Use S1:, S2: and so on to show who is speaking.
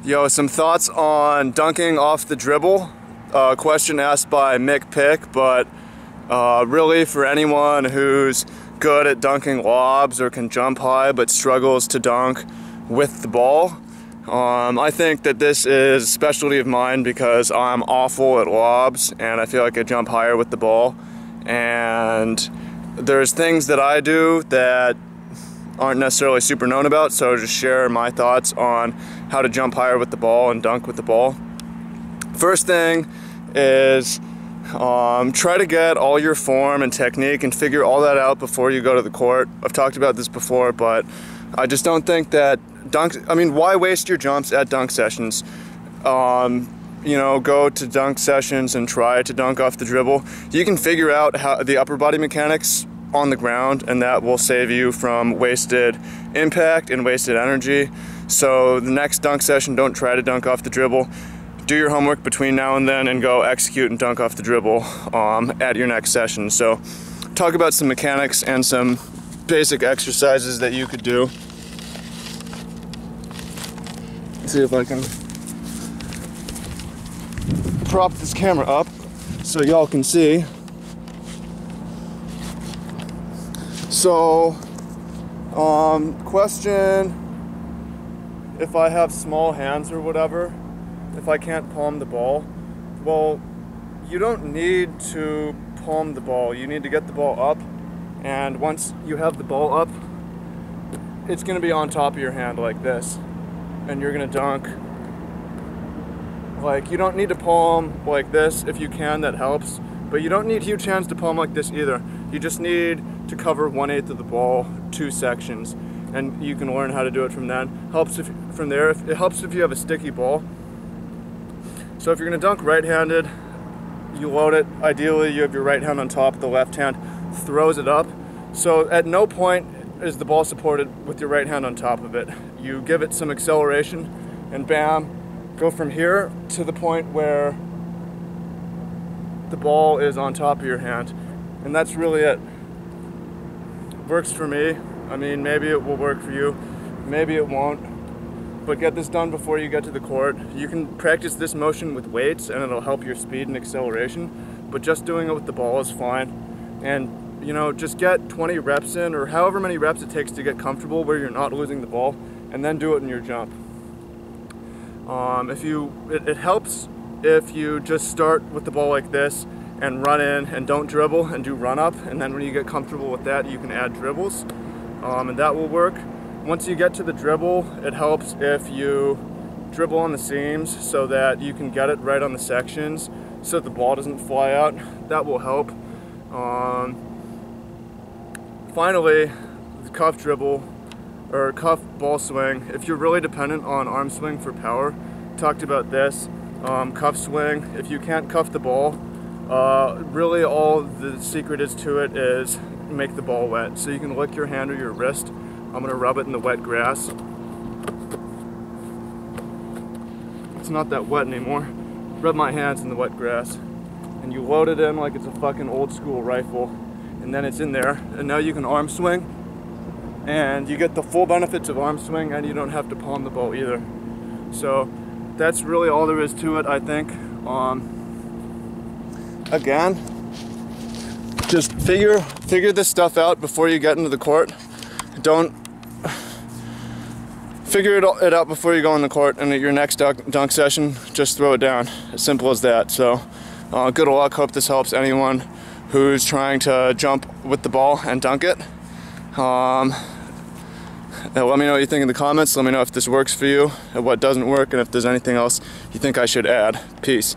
S1: Yo, some thoughts on dunking off the dribble. Question asked by Mick Pick, but really for anyone who's good at dunking lobs or can jump high but struggles to dunk with the ball. I think that this is a specialty of mine because I'm awful at lobs and I feel like I jump higher with the ball. And there's things that I do that aren't necessarily super known about, so I'll just share my thoughts on how to jump higher with the ball and dunk with the ball. First thing is try to get all your form and technique and figure all that out before you go to the court. I've talked about this before, but I just don't think that why waste your jumps at dunk sessions? You know, go to dunk sessions and try to dunk off the dribble. You can figure out how the upper body mechanics on the ground, and that will save you from wasted impact and wasted energy. So the next dunk session, don't try to dunk off the dribble. Do your homework between now and then and go execute and dunk off the dribble at your next session. So talk about some mechanics and some basic exercises that you could do. Let's see if I can prop this camera up so y'all can see. So, question, if I have small hands or whatever, if I can't palm the ball, well, you don't need to palm the ball. You need to get the ball up, and once you have the ball up, it's going to be on top of your hand like this, and you're going to dunk. Like, you don't need to palm like this. If you can, that helps, but you don't need huge hands to palm like this either. You just need to cover 1/8 of the ball, 2 sections, and you can learn how to do it from then. It helps if you have a sticky ball. So if you're gonna dunk right-handed, you load it. Ideally, you have your right hand on top, the left hand throws it up. So at no point is the ball supported with your right hand on top of it. You give it some acceleration, and bam, go from here to the point where the ball is on top of your hand. And that's really it. Works for me. I mean, maybe it will work for you, maybe it won't, but get this done before you get to the court. You can practice this motion with weights and it'll help your speed and acceleration, but just doing it with the ball is fine. And you know, just get 20 reps in, or however many reps it takes to get comfortable where you're not losing the ball, and then do it in your jump. It helps if you just start with the ball like this and run in and don't dribble and do run up, and then when you get comfortable with that, you can add dribbles, and that will work. Once you get to the dribble, it helps if you dribble on the seams so that you can get it right on the sections so the ball doesn't fly out. That will help. Finally, the cuff dribble or cuff ball swing. If you're really dependent on arm swing for power, talked about this. Cuff swing, if you can't cuff the ball, really all the secret is to it is make the ball wet. So you can lick your hand or your wrist. I'm gonna rub it in the wet grass. It's not that wet anymore. Rub my hands in the wet grass. And you load it in like it's a fucking old school rifle. And then it's in there. And now you can arm swing. And you get the full benefits of arm swing, and you don't have to palm the ball either. So that's really all there is to it, I think. Again, just figure this stuff out before you get into the court. Don't figure it out before you go in the court, and at your next dunk session, just throw it down. As simple as that. So good luck. Hope this helps anyone who's trying to jump with the ball and dunk it. Let me know what you think in the comments. Let me know if this works for you and what doesn't work, and if there's anything else you think I should add. Peace.